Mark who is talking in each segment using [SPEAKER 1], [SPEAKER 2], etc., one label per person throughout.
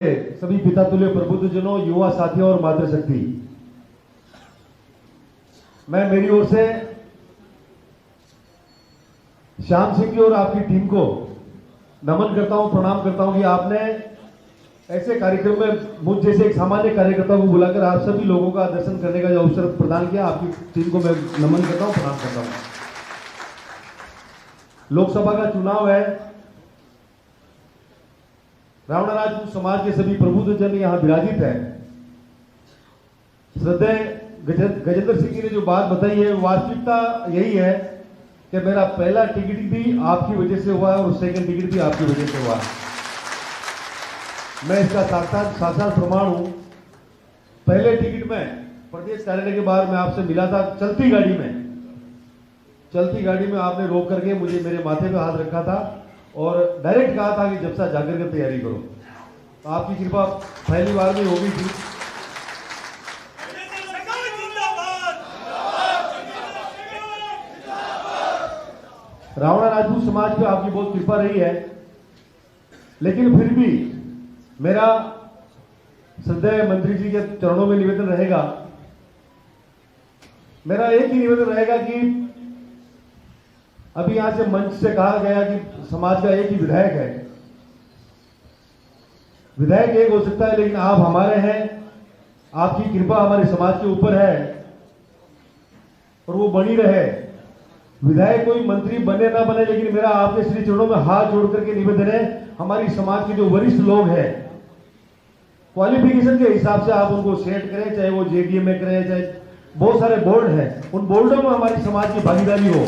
[SPEAKER 1] सभी पिता तुल्य प्रबुद्धजनों, युवा साथियों और मातृशक्ति, मैं मेरी ओर से श्याम सिंह जी और आपकी टीम को नमन करता हूं, प्रणाम करता हूं कि आपने ऐसे कार्यक्रम में मुझ जैसे एक सामान्य कार्यकर्ता को बुलाकर आप सभी लोगों का दर्शन करने का जो अवसर प्रदान किया। आपकी टीम को मैं नमन करता हूं, प्रणाम करता हूं। लोकसभा का चुनाव है। रावण राजपूत समाज के सभी प्रबुद्धजन यहाँ विराजित है। श्रद्धेय गजेंद्र सिंह जी ने जो बात बताई है, वास्तविकता यही है कि मेरा पहला टिकट भी आपकी वजह से हुआ है और सेकंड टिकट भी आपकी वजह से हुआ है। मैं इसका साक्षात प्रमाण हूं। पहले टिकट में प्रदेश कार्यालय के बाहर मैं आपसे मिला था, चलती गाड़ी में आपने रोक करके मुझे मेरे माथे पे हाथ रखा था और डायरेक्ट कहा था कि जब से जाकर के तैयारी करो। तो आपकी कृपा पहली बार में हो गई थी। रावण राजपूत समाज पे आपकी बहुत कृपा रही है, लेकिन फिर भी मेरा श्रद्धेय मंत्री जी के चरणों में निवेदन रहेगा। मेरा एक ही निवेदन रहेगा कि अभी यहां से मंच से कहा गया कि समाज का एक ही विधायक है। विधायक एक हो सकता है, लेकिन आप हमारे हैं। आपकी कृपा हमारे समाज के ऊपर है और वो बनी रहे। विधायक कोई मंत्री बने ना बने, लेकिन मेरा आपके श्री चरणों में हाथ जोड़ करके निवेदन है, हमारी समाज के जो वरिष्ठ लोग हैं, क्वालिफिकेशन के हिसाब से आप उनको सेट करें, चाहे वो जेडीए में करें, चाहे बहुत सारे बोर्ड हैं, उन बोर्डों में हमारी समाज की भागीदारी हो।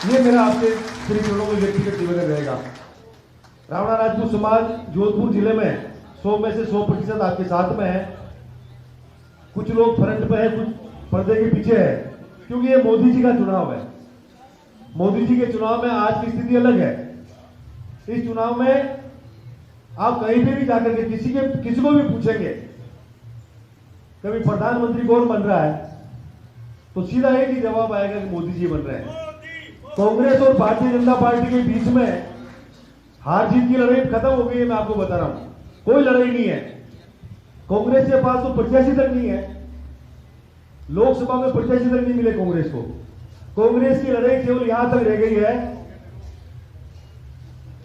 [SPEAKER 1] ये मेरा आपके श्री चरणों में व्यक्तिगत निवेदन रहेगा। रावण राजपूत समाज जोधपुर जिले में 100 में से 100% आपके साथ में है। कुछ लोग फ्रंट पे है, कुछ पर्दे के पीछे है, क्योंकि ये मोदी जी का चुनाव है। मोदी जी के चुनाव में आज की स्थिति अलग है। इस चुनाव में आप कहीं पे भी जाकर के किसी को भी पूछेंगे कभी प्रधानमंत्री कौन बन रहा है, तो सीधा एक ही जवाब आएगा कि मोदी जी बन रहे हैं। कांग्रेस और भारतीय जनता पार्टी के बीच में हार जीत की लड़ाई खत्म हो गई है। मैं आपको बता रहा हूं, कोई लड़ाई नहीं है। कांग्रेस के पास तो प्रत्याशी तक नहीं है, लोकसभा में प्रत्याशी तक नहीं मिले कांग्रेस को। कांग्रेस की लड़ाई केवल यहां तक रह गई है।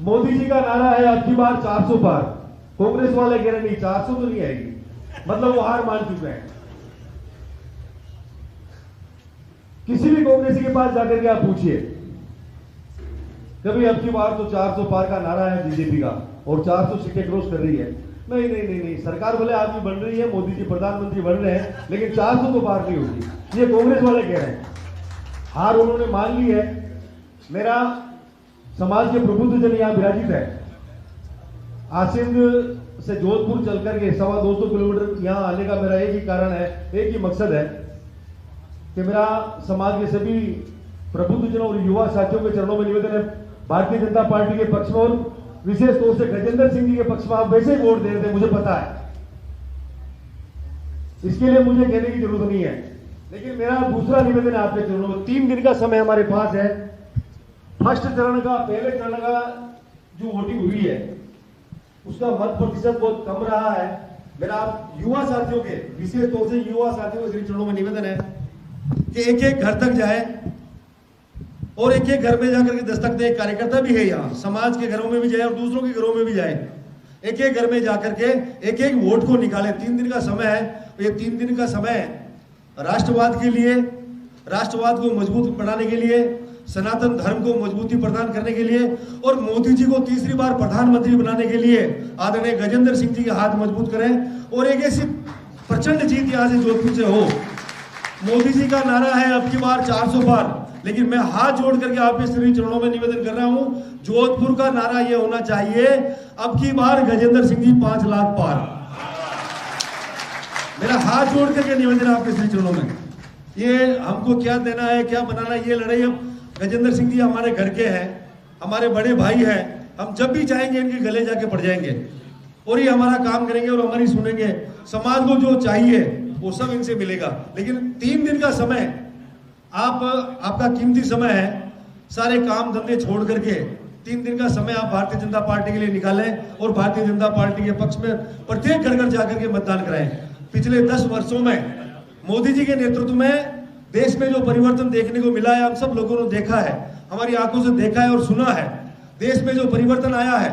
[SPEAKER 1] मोदी जी का नारा है अब की बार 400 पार। कांग्रेस वाले कह रहे नहीं, 400 तो नहीं आएगी, मतलब वो हार मान चुके हैं। किसी भी कांग्रेसी के पास जाकर के आप पूछिए, कभी अब की बार तो 400 पार का नारा है बीजेपी का और 400 सीटें क्रॉस कर रही है। नहीं, सरकार भले आपकी बन रही है, मोदी जी प्रधानमंत्री बन रहे हैं, लेकिन 400 तो पार नहीं होगी, ये कांग्रेस वाले कह रहे हैं। हार उन्होंने मान ली है। मेरा समाज के प्रबुद्धजन यहां विराजित है। आसिंद से जोधपुर चल करके 250 किलोमीटर यहां आने का मेरा एक ही कारण है, एक ही मकसद है कि मेरा समाज के सभी प्रबुद्धजनों और युवा साथियों के चरणों में निवेदन है, भारतीय जनता पार्टी के पक्ष में और विशेष तौर से गजेंद्र सिंह जी के पक्ष में आप वैसे ही वोट दे रहे थे, मुझे पता है। इसके लिए मुझे कहने की जरूरत नहीं है, लेकिन मेरा दूसरा निवेदन है आपके चरणों में। 3 दिन का समय हमारे पास है। पहले चरण का जो वोटिंग हुई है उसका मत प्रतिशत बहुत कम रहा है। मेरा आप युवा साथियों के, विशेष तौर से युवा साथियों के श्री चरणों में निवेदन है कि एक घर तक जाए और एक घर में जाकर के दस्तक दे। कार्यकर्ता भी है यहाँ, समाज के घरों में भी जाए और दूसरों के घरों में भी जाए। एक घर में जाकर के एक वोट को निकाले। 3 दिन का समय है। ये 3 दिन का समय राष्ट्रवाद के लिए, राष्ट्रवाद को मजबूत बनाने के लिए, सनातन धर्म को मजबूती प्रदान करने के लिए और मोदी जी को तीसरी बार प्रधानमंत्री बनाने के लिए आदरणीय गजेंद्र सिंह जी के हाथ मजबूत करें और एक ऐसी प्रचंड जीत यहां से जोधपुर से हो। मोदी जी का नारा है अब की बार 400 पार, लेकिन मैं हाथ जोड़ करके आपके श्री चरणों में निवेदन कर रहा हूं, जोधपुर का नारा यह होना चाहिए अब की बार गजेंद्र सिंह जी 5 लाख पार। मेरा हाथ जोड़ करके निवेदन आपके श्री चरणों में। ये हमको क्या देना है, क्या बनाना, ये लड़ाई अब गजेंद्र सिंह जी हमारे घर के हैं, हमारे बड़े भाई हैं। हम जब भी चाहेंगे इनके गले जाके पड़ जाएंगे और ये हमारा काम करेंगे और हमारी सुनेंगे। समाज को जो चाहिए वो सब इनसे मिलेगा, लेकिन 3 दिन का समय आपका कीमती समय है। सारे काम धंधे छोड़ करके 3 दिन का समय आप भारतीय जनता पार्टी के लिए निकालें और भारतीय जनता पार्टी के पक्ष में प्रत्येक घर घर जाकर के मतदान कराएं। पिछले 10 वर्षों में मोदी जी के नेतृत्व में देश में जो परिवर्तन देखने को मिला है, हम सब लोगों ने देखा है, हमारी आंखों से देखा है और सुना है। देश में जो परिवर्तन आया है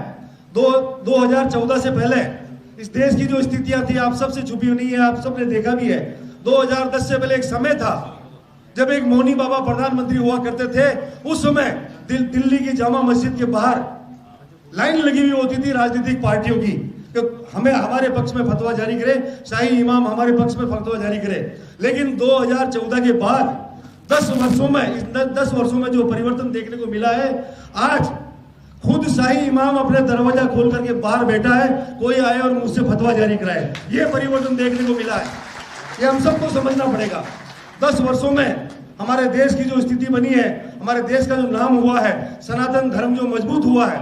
[SPEAKER 1] 2014 से पहले इस देश की जो स्थितियां थी आप सबसे छुपी नहीं है, आप सबने देखा भी है। 2010 से पहले एक समय था जब एक मौनी बाबा प्रधानमंत्री हुआ करते थे। उस समय दिल्ली की जामा मस्जिद के बाहर लाइन लगी हुई होती थी राजनीतिक पार्टियों की कि हमें हमारे पक्ष में फतवा जारी करे, शाही इमाम हमारे पक्ष में फतवा जारी करे। लेकिन 2014 के बाद 10 वर्षों में जो परिवर्तन देखने को मिला है, आज खुद शाही इमाम अपने दरवाजा खोल करके बाहर बैठा है, कोई आए और मुझसे फतवा जारी कराए। ये परिवर्तन देखने को मिला है, ये हम सबको समझना पड़ेगा। 10 वर्षों में हमारे देश की जो स्थिति बनी है, हमारे देश का जो नाम हुआ है, सनातन धर्म जो मजबूत हुआ है,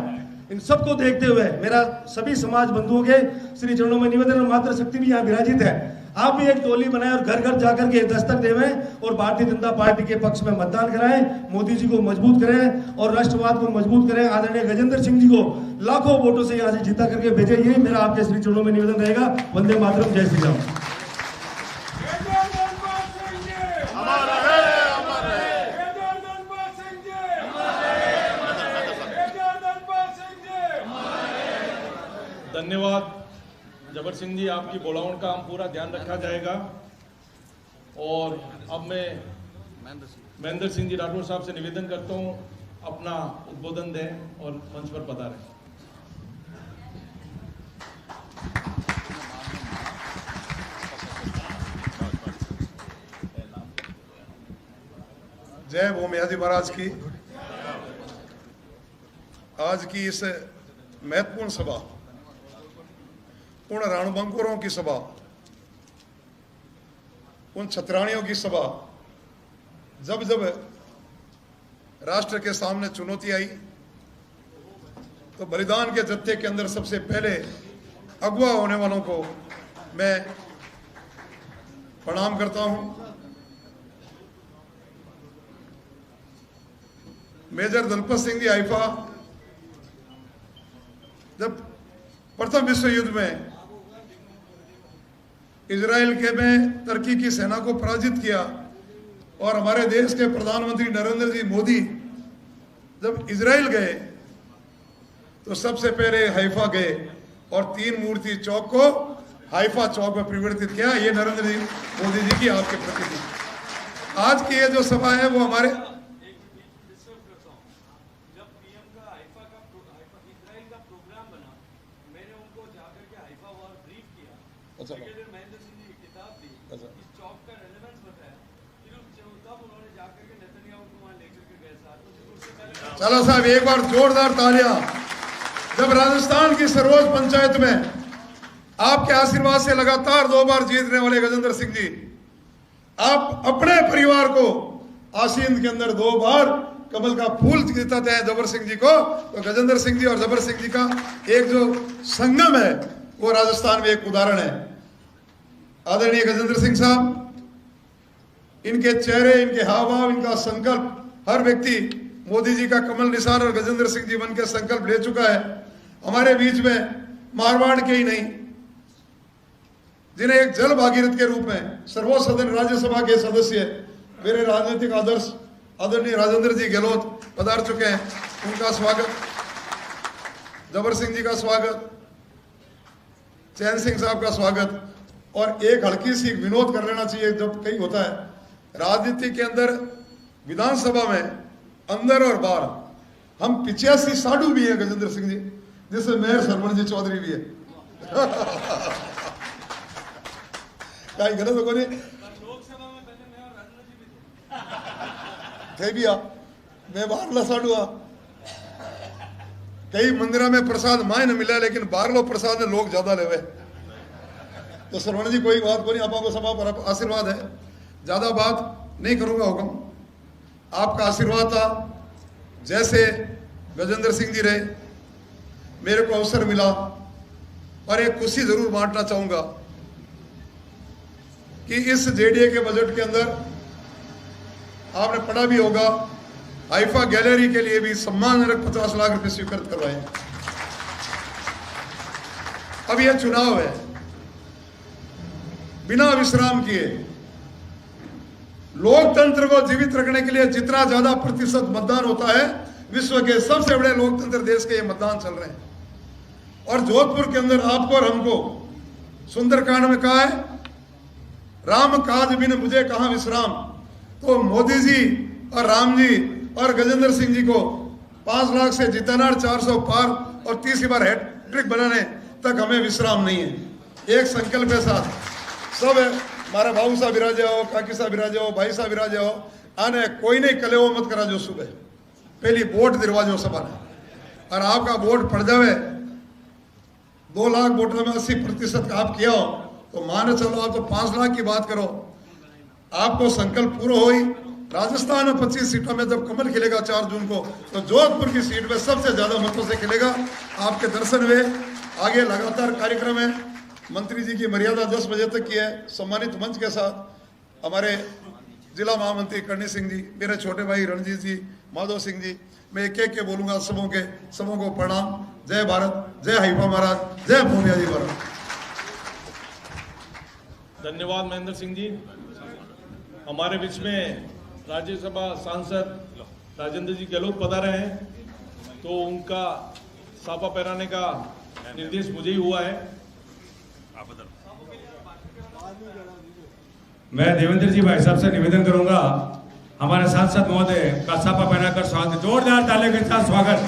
[SPEAKER 1] इन सबको देखते हुए मेरा सभी समाज बंधुओं के श्री चरणों में निवेदन, मातृ शक्ति भी यहाँ विराजित है, आप भी एक टोली बनाएं और घर घर जाकर के दस्तक देवें और भारतीय जनता पार्टी के पक्ष में मतदान कराएं, मोदी जी को मजबूत करें और राष्ट्रवाद को मजबूत करें। आदरणीय गजेंद्र सिंह जी को लाखों वोटों से यहाँ से जीता करके भेजें, यही मेरा आपके श्री चरणों में निवेदन रहेगा। वंदे मातरम, जय श्री राम।
[SPEAKER 2] धन्यवाद जबर सिंह जी, आपकी बोलावण का हम पूरा ध्यान रखा जाएगा। और अब मैं महेंद्र सिंह जी राठौर साहब से निवेदन करता हूं अपना उद्बोधन दें और मंच पर पधारें।
[SPEAKER 3] जय भूमियादी महाराज की। आज की इस महत्वपूर्ण सभा, उन रणबंकुरों की सभा, उन छतरानियों की सभा, जब जब राष्ट्र के सामने चुनौती आई तो बलिदान के जत्थे के अंदर सबसे पहले अगवा होने वालों को मैं प्रणाम करता हूं। मेजर दलपत सिंह जी हाइफा जब प्रथम विश्व युद्ध में इजराइल के में तुर्की की सेना को पराजित किया और हमारे देश के प्रधानमंत्री नरेंद्र जी मोदी जब इजराइल गए तो सबसे पहले हाइफा गए और 3 मूर्ति चौक को हाइफा चौक में परिवर्तित किया। ये नरेंद्र जी मोदी जी की आपके प्रति थी। आज की ये जो सभा है वो हमारे चलो साहब एक बार जोरदार तालियां। जब राजस्थान की सरोज पंचायत में आपके आशीर्वाद से लगातार 2 बार जीतने वाले गजेंद्र सिंह जी, आप अपने परिवार को आसीन के अंदर 2 बार कमल का फूल जिताते हैं जबर सिंह जी को, तो गजेंद्र सिंह जी और जबर सिंह जी का एक जो संगम है वो राजस्थान में एक उदाहरण है। आदरणीय गजेंद्र सिंह साहब, इनके चेहरे, इनके हाव भाव, इनका संकल्प, हर व्यक्ति मोदी जी का कमल निशान और गजेंद्र सिंह जी बन के संकल्प ले चुका है। हमारे बीच में मारवाड़ के ही नहीं, जिन्हें एक जल भागीरथ के रूप में सर्वोच्च सदन राज्यसभा के सदस्य मेरे राजनीतिक आदर्श आदरणीय राजेंद्र जी गहलोत पधार चुके हैं, उनका स्वागत। जबर सिंह जी का स्वागत, चैन सिंह साहब का स्वागत। और एक हल्की सी विनोद कर लेना चाहिए, जब कहीं होता है राजनीति के अंदर, विधानसभा में अंदर और बाहर, हम 85 साधु भी है गजेंद्र सिंह जी, जिसमें मेयर सरवण जी चौधरी भी है। क्या गलत हो नहीं थे भी मैं बाहर साधु कई मंदिर में प्रसाद माए न मिला, लेकिन बाहरलो प्रसाद लोग ज्यादा लेवे। तो सरवण जी कोई बात नहीं, आपको सभा पर आशीर्वाद है, ज्यादा बात नहीं करूंगा। हुक्म आपका आशीर्वाद था। जैसे गजेंद्र सिंह जी रहे, मेरे को अवसर मिला और एक खुशी जरूर बांटना चाहूंगा कि इस जेडीए के बजट के अंदर आपने पढ़ा भी होगा आईफा गैलरी के लिए भी सम्मानजनक 50 लाख रुपए स्वीकृत करवाए। अब यह चुनाव है, बिना विश्राम किए लोकतंत्र को जीवित रखने के लिए जितना ज्यादा प्रतिशत मतदान होता है, विश्व के सबसे बड़े लोकतंत्र देश के ये मतदान चल रहे हैं। और जोधपुर के अंदर आपको और हमको सुंदरकांड में कहा है, राम काज बिन मुझे कहां विश्राम। तो मोदी जी और राम जी और गजेंद्र सिंह जी को 5 लाख से जिताना, 400 पार और 30 बार हैट्रिक बनाने तक हमें विश्राम नहीं है। एक संकल्प के साथ सब हमारे भाऊ साहब विराजे हो, काकी साहब विराजे हो, भाई साहब विराजे हो, आने कोई नहीं कले वो मत करा जो सुबह पहली वोट दिलवाजो सभा ने। और आपका वोट पड़ जावे, 2 लाख वोटों में 80% आप किया हो तो मान चलो आप तो 5 लाख की बात करो। आपको संकल्प पूरा हो ही। राजस्थान में 25 सीटों में जब कमल खिलेगा 4 जून को, तो जोधपुर की सीट में सबसे ज्यादा मतों से खिलेगा। आपके दर्शन हुए, आगे लगातार कार्यक्रम है। मंत्री जी की मर्यादा 10 बजे तक की है। सम्मानित मंच के साथ हमारे जिला महामंत्री करणी सिंह जी, मेरे छोटे भाई रणजीत जी, माधव सिंह जी, मैं एक एक के बोलूंगा। सबों को प्रणाम। जय भारत, जय हाइफा महाराज, जय भूमिया जी महाराज।
[SPEAKER 2] धन्यवाद महेंद्र सिंह जी। हमारे बीच में राज्यसभा सांसद राजेंद्र जी गहलोत पधारे हैं, तो उनका साफा पहनाने का निर्देश मुझे ही हुआ है।
[SPEAKER 4] मैं देवेंद्र जी भाई साहब से निवेदन करूंगा, हमारे सांसद महोदय का साफा पहनाकर स्वागत, जोरदार तालियों के साथ स्वागत।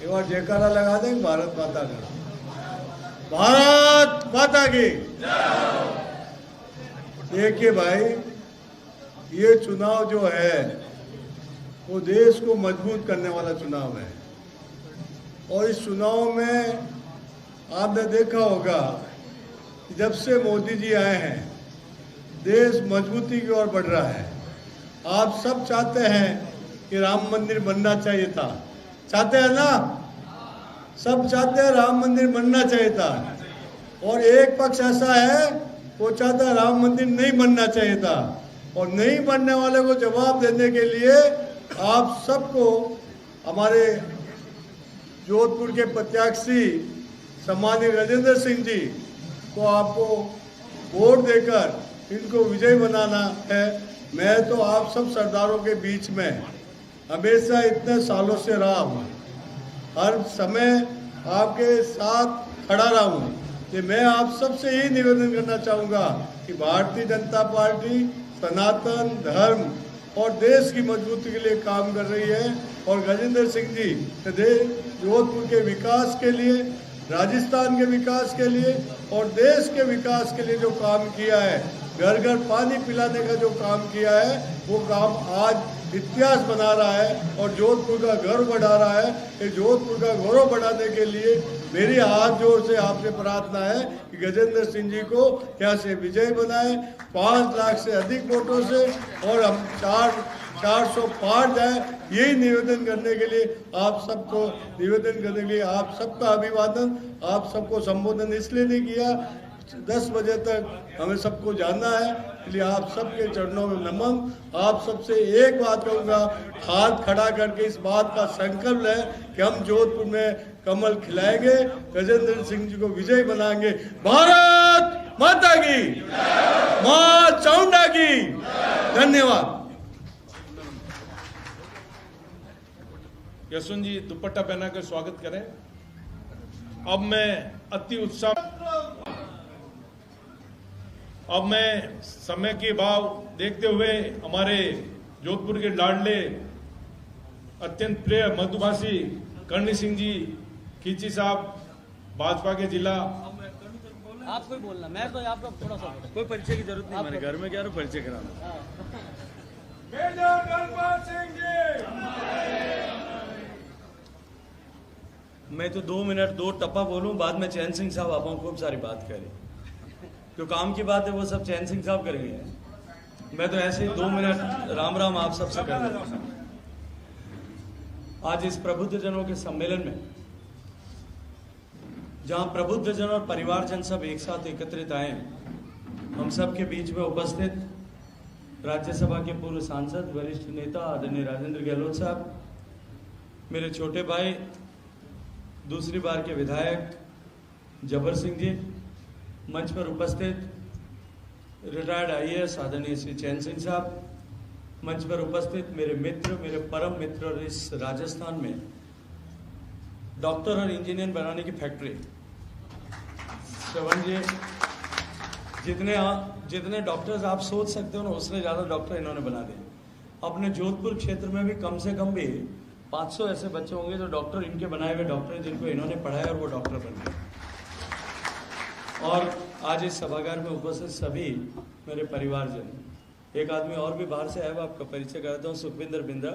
[SPEAKER 5] एक बार जयकारा लगा दें, भारत माता का, भारत माता की। देखिए भाई, ये चुनाव जो है वो देश को मजबूत करने वाला चुनाव है। और इस चुनाव में आपने देखा होगा कि जब से मोदी जी आए हैं, देश मजबूती की ओर बढ़ रहा है। आप सब चाहते हैं कि राम मंदिर बनना चाहिए था, चाहते हैं ना? सब चाहते हैं राम मंदिर बनना चाहिए था। और एक पक्ष ऐसा है वो चाहता है राम मंदिर नहीं बनना चाहिए था। और नहीं बनने वाले को जवाब देने के लिए आप सबको, हमारे जोधपुर के प्रत्याशी सम्मानित राजेंद्र सिंह जी को आपको वोट देकर इनको विजयी बनाना है। मैं तो आप सब सरदारों के बीच में हमेशा इतने सालों से रहा हूँ, हर समय आपके साथ खड़ा रहा हूँ। कि मैं आप सबसे यही निवेदन करना चाहूँगा कि भारतीय जनता पार्टी सनातन धर्म और देश की मजबूती के लिए काम कर रही है। और गजेंद्र सिंह जी जोधपुर के विकास के लिए, राजस्थान के विकास के लिए और देश के विकास के लिए जो काम किया है, घर घर पानी पिलाने का जो काम किया है, वो काम आज इतिहास बना रहा है और जोधपुर का गौरव बढ़ा रहा है। कि जोधपुर का गौरव बढ़ाने के लिए मेरी हाथ जोड़ से आपसे प्रार्थना है कि गजेंद्र सिंह जी को यहाँ से विजय बनाए 5 लाख से अधिक वोटों से, और हम 400 पार जाए। यही निवेदन करने के लिए आप सबको निवेदन करने के लिए आप सबका अभिवादन। आप सबको संबोधन इसलिए नहीं किया, 10 बजे तक हमें सबको जाना है, इसलिए आप सबके चरणों में नमन। आप सबसे एक बात कहूँगा, हाथ खड़ा करके इस बात का संकल्प है कि हम जोधपुर में कमल खिलाएंगे, गजेंद्र सिंह जी को विजयी बनाएंगे। भारत माता की, मां चामुंडा की। धन्यवाद।
[SPEAKER 2] यशवंत जी दुपट्टा पहनाकर स्वागत करें। अब मैं अति उत्साह, अब मैं समय के भाव देखते हुए हमारे जोधपुर के लाडले अत्यंत प्रिय मधुभाषी करणी सिंह जी खींची साहब, भाजपा के जिला।
[SPEAKER 6] आपको ही बोलना, मैं तो आपका थोड़ा सा कोई परिचय की जरूरत नहीं, मेरे घर में क्या परिचय कराना। मैं तो 2 मिनट 2 टप्पा बोलूं, बाद में चैन सिंह साहब आप खूब सारी बात करें, जो काम की बात है वो सब चैन सिंह साहब करेंगे। मैं तो ऐसे ही 2 मिनट राम राम आप सबसे कर दूं। आज इस प्रबुद्ध जनों के सम्मेलन में जहां प्रबुद्धजन और परिवारजन सब एक साथ एकत्रित आए हैं, हम सब के बीच में उपस्थित राज्यसभा के पूर्व सांसद वरिष्ठ नेता आदरणीय राजेंद्र गहलोत साहब, मेरे छोटे भाई दूसरी बार के विधायक जबर सिंह जी, मंच पर उपस्थित रिटायर्ड IAS आदरणीय श्री चैन सिंह साहब, मंच पर उपस्थित मेरे मित्र, मेरे परम मित्र और इस राजस्थान में डॉक्टर और इंजीनियर बनाने की फैक्ट्री श्रवण जी, जितने डॉक्टर्स आप सोच सकते हो ना, उससे ज़्यादा डॉक्टर इन्होंने बना दिए। अपने जोधपुर क्षेत्र में भी कम से कम भी 500 ऐसे बच्चे होंगे जो डॉक्टर, इनके बनाए हुए डॉक्टर जिनको इन्होंने पढ़ाया और वो डॉक्टर बन गए। और आज इस सभागार में उपस्थित सभी मेरे परिवारजन, एक आदमी और भी बाहर से आया, आपका परिचय कराता हूँ, सुखविंदर बिंद्रा,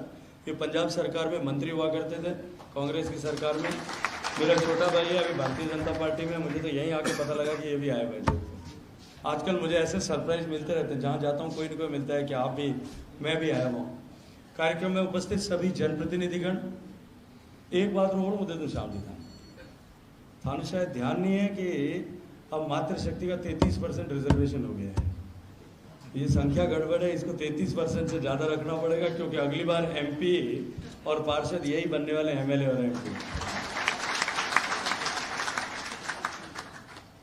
[SPEAKER 6] ये पंजाब सरकार में मंत्री हुआ करते थे, कांग्रेस की सरकार में। मेरा छोटा भाई है, अभी भारतीय जनता पार्टी में, मुझे तो यहीं आके पता लगा कि ये भी आए हुए थे। आजकल मुझे ऐसे सरप्राइज मिलते रहते हैं, जहाँ जाता हूँ कोई न कोई मिलता है कि आप भी, मैं भी आया हूँ। कार्यक्रम में उपस्थित सभी जनप्रतिनिधिगण, एक बात रोड मुद्दे तो शामिल था, थाने शायद ध्यान नहीं है कि अब मातृशक्ति का 33% रिजर्वेशन हो गया है। ये संख्या गड़बड़ है, इसको 33% से ज़्यादा रखना पड़ेगा, क्योंकि अगली बार MP और पार्षद यही बनने वाले MLA और MP।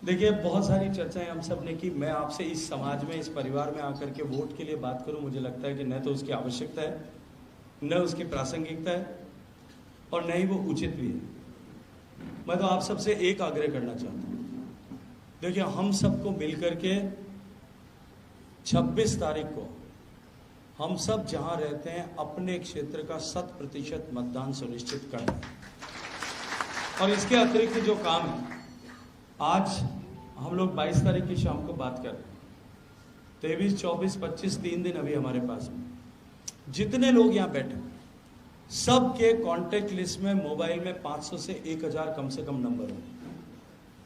[SPEAKER 6] देखिए, बहुत सारी चर्चाएं हम सब ने की। मैं आपसे इस समाज में, इस परिवार में आकर के वोट के लिए बात करूं, मुझे लगता है कि न तो उसकी आवश्यकता है, न उसकी प्रासंगिकता है, और न ही वो उचित भी है। मैं तो आप सबसे एक आग्रह करना चाहता हूं। देखिए, हम सबको मिलकर के 26 तारीख को हम सब जहां रहते हैं अपने क्षेत्र का 100% मतदान सुनिश्चित करना है। और इसके अतिरिक्त जो काम है, आज हम लोग 22 तारीख की शाम को बात कर रहे हैं, 23, 24, 25 3 दिन अभी हमारे पास में। जितने लोग यहाँ बैठे, सबके कॉन्टेक्ट लिस्ट में मोबाइल में 500 से 1000 कम से कम नंबर हैं।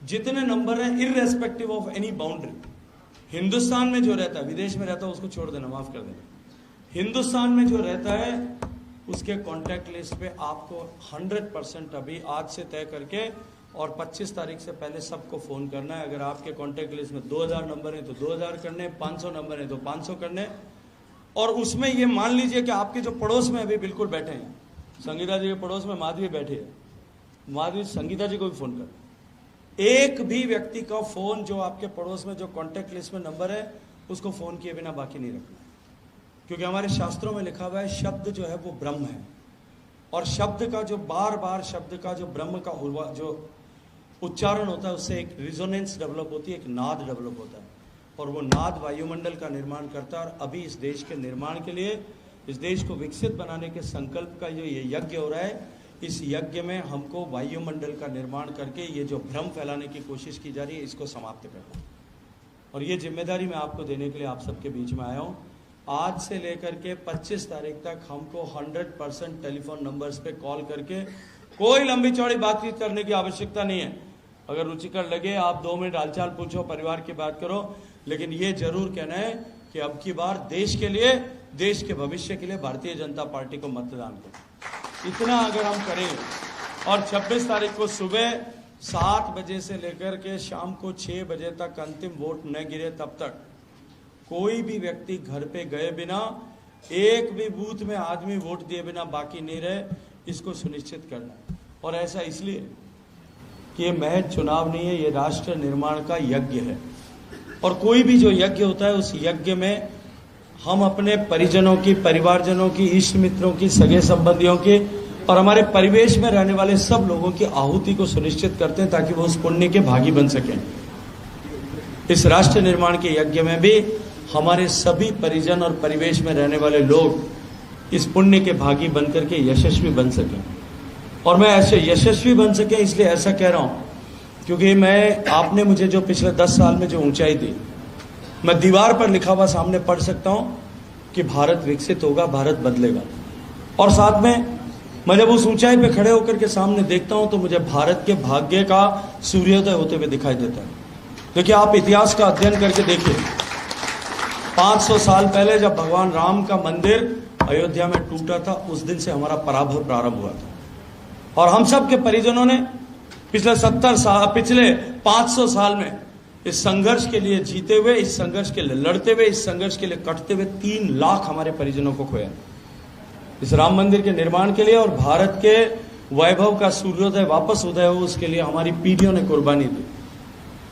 [SPEAKER 6] जितने नंबर हैं, irrespective of any boundary, Hindustan में जो रहता है, विदेश में रहता है उसको छोड़ देना, माफ कर देना, हिंदुस्तान में जो रहता है उसके कॉन्टैक्ट लिस्ट पे आपको 100% अभी आज से तय करके और 25 तारीख से पहले सबको फोन करना है। अगर आपके कॉन्टैक्ट लिस्ट में 2000 नंबर है तो 2000 करने, 500 नंबर है तो 500 करने। और उसमें ये मान लीजिए कि आपके जो पड़ोस में अभी बिल्कुल बैठे हैं, संगीता जी के पड़ोस में माधवी बैठी है, माधवी संगीता जी को भी फोन कर, एक भी व्यक्ति का फोन जो आपके पड़ोस में जो कॉन्टैक्ट लिस्ट में नंबर है उसको फोन किए बिना बाकी नहीं रखना, क्योंकि हमारे शास्त्रों में लिखा हुआ है शब्द जो है वो ब्रह्म है, और शब्द का जो बार बार शब्द का जो ब्रह्म का जो उच्चारण होता है उससे एक रिजोनेंस डेवलप होती है, एक नाद डेवलप होता है, और वो नाद वायुमंडल का निर्माण करता है। और अभी इस देश के निर्माण के लिए, इस देश को विकसित बनाने के संकल्प का जो ये यज्ञ हो रहा है, इस यज्ञ में हमको वायुमंडल का निर्माण करके ये जो भ्रम फैलाने की कोशिश की जा रही है इसको समाप्त करना, और ये जिम्मेदारी मैं आपको देने के लिए आप सबके बीच में आया हूँ। आज से लेकर के 25 तारीख तक हमको 100% टेलीफोन नंबर्स पे कॉल करके, कोई लंबी चौड़ी बातचीत करने की आवश्यकता नहीं है। अगर रुचिकर लगे आप 2 मिनट हालचाल पूछो, परिवार की बात करो, लेकिन ये जरूर कहना है कि अब की बार देश के लिए, देश के भविष्य के लिए भारतीय जनता पार्टी को मतदान करें। इतना अगर हम करें, और 26 तारीख को सुबह 7 बजे से लेकर के शाम को 6 बजे तक अंतिम वोट न गिरे तब तक कोई भी व्यक्ति घर पे गए बिना, एक भी बूथ में आदमी वोट दिए बिना बाकी नहीं रहे, इसको सुनिश्चित करना। और ऐसा इसलिए कि ये महज चुनाव नहीं है, ये राष्ट्र निर्माण का यज्ञ है, और कोई भी जो यज्ञ होता है उस यज्ञ में हम अपने परिजनों की, परिवारजनों की, इष्ट मित्रों की, सगे संबंधियों की और हमारे परिवेश में रहने वाले सब लोगों की आहुति को सुनिश्चित करते हैं ताकि वो उस पुण्य के भागी बन सकें। इस राष्ट्र निर्माण के यज्ञ में भी हमारे सभी परिजन और परिवेश में रहने वाले लोग इस पुण्य के भागी बनकर के यशस्वी बन सकें, और मैं ऐसे यशस्वी बन सके इसलिए ऐसा कह रहा हूं क्योंकि आपने मुझे जो पिछले 10 साल में जो ऊंचाई दी, मैं दीवार पर लिखा हुआ सामने पढ़ सकता हूं कि भारत विकसित होगा, भारत बदलेगा, और साथ में मैं जब उस ऊंचाई पे खड़े होकर के सामने देखता हूं तो मुझे भारत के भाग्य का सूर्योदय होते हुए दिखाई देता है। देखिए, आप इतिहास का अध्ययन करके देखिए, 500 साल पहले जब भगवान राम का मंदिर अयोध्या में टूटा था, उस दिन से हमारा पराभव प्रारंभ हुआ था, और हम सब के परिजनों ने पिछले 500 साल में इस संघर्ष के लिए जीते हुए, इस संघर्ष के लिए लड़ते हुए, इस संघर्ष के लिए कटते हुए 3 लाख हमारे परिजनों को खोया इस राम मंदिर के निर्माण के लिए। और भारत के वैभव का सूर्योदय वापस उदय हो, उसके लिए हमारी पीढ़ियों ने कुर्बानी दी।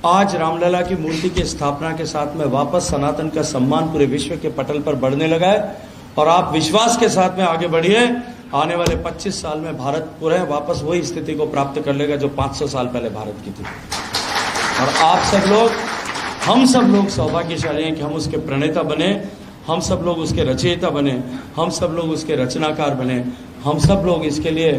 [SPEAKER 6] आज रामलला की मूर्ति की स्थापना के साथ में वापस सनातन का सम्मान पूरे विश्व के पटल पर बढ़ने लगा है। और आप विश्वास के साथ में आगे बढ़िए, आने वाले 25 साल में भारत पूरे वापस वही स्थिति को प्राप्त कर लेगा जो 500 साल पहले भारत की थी। और आप सब लोग, हम सब लोग सौभाग्यशाली हैं कि हम उसके प्रणेता बने, हम सब लोग उसके रचयिता बने, हम सब लोग उसके रचनाकार बने। हम सब लोग इसके लिए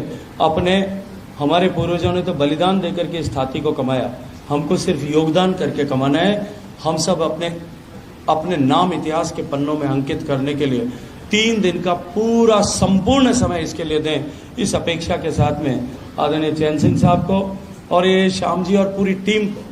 [SPEAKER 6] हमारे पूर्वजों ने तो बलिदान देकर के इस थाती को कमाया, हमको सिर्फ योगदान करके कमाना है। हम सब अपने नाम इतिहास के पन्नों में अंकित करने के लिए 3 दिन का पूरा संपूर्ण समय इसके लिए दें, इस अपेक्षा के साथ में आदरणीय चैन सिंह साहब को और ये श्याम जी और पूरी टीम को,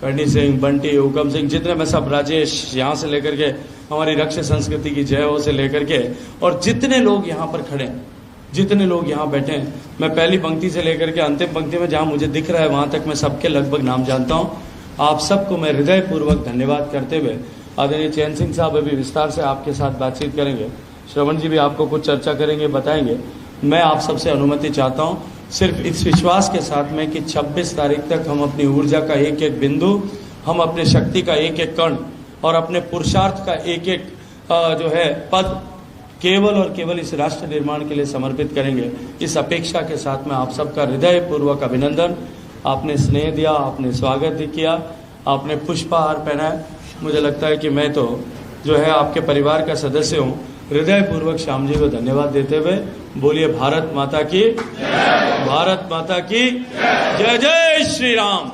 [SPEAKER 6] करणी सिंह, बंटी, हुकम सिंह, जितने मैं सब, राजेश, यहाँ से लेकर के हमारी रक्ष संस्कृति की जय हो से लेकर के, और जितने लोग यहाँ पर खड़े हैं, जितने लोग यहाँ बैठे हैं, मैं पहली पंक्ति से लेकर के अंतिम पंक्ति में जहाँ मुझे दिख रहा है वहाँ तक मैं सबके लगभग नाम जानता हूँ। आप सबको मैं हृदयपूर्वक धन्यवाद करते हुए, आदरणीय चैन सिंह साहब अभी विस्तार से आपके साथ बातचीत करेंगे, श्रवण जी भी आपको कुछ चर्चा करेंगे, बताएंगे। मैं आप सबसे अनुमति चाहता हूँ सिर्फ इस विश्वास के साथ में कि 26 तारीख तक हम अपनी ऊर्जा का एक एक बिंदु, हम अपने शक्ति का एक एक कण और अपने पुरुषार्थ का एक एक जो है पद केवल और केवल इस राष्ट्र निर्माण के लिए समर्पित करेंगे। इस अपेक्षा के साथ में आप सबका हृदयपूर्वक अभिनंदन। आपने स्नेह दिया, आपने स्वागत किया, आपने पुष्पहार पहनाया। मुझे लगता है कि मैं तो जो है आपके परिवार का सदस्य हूँ। हृदयपूर्वक श्याम जी को धन्यवाद देते हुए बोलिए भारत माता की, भारत माता की जय। जय श्री राम।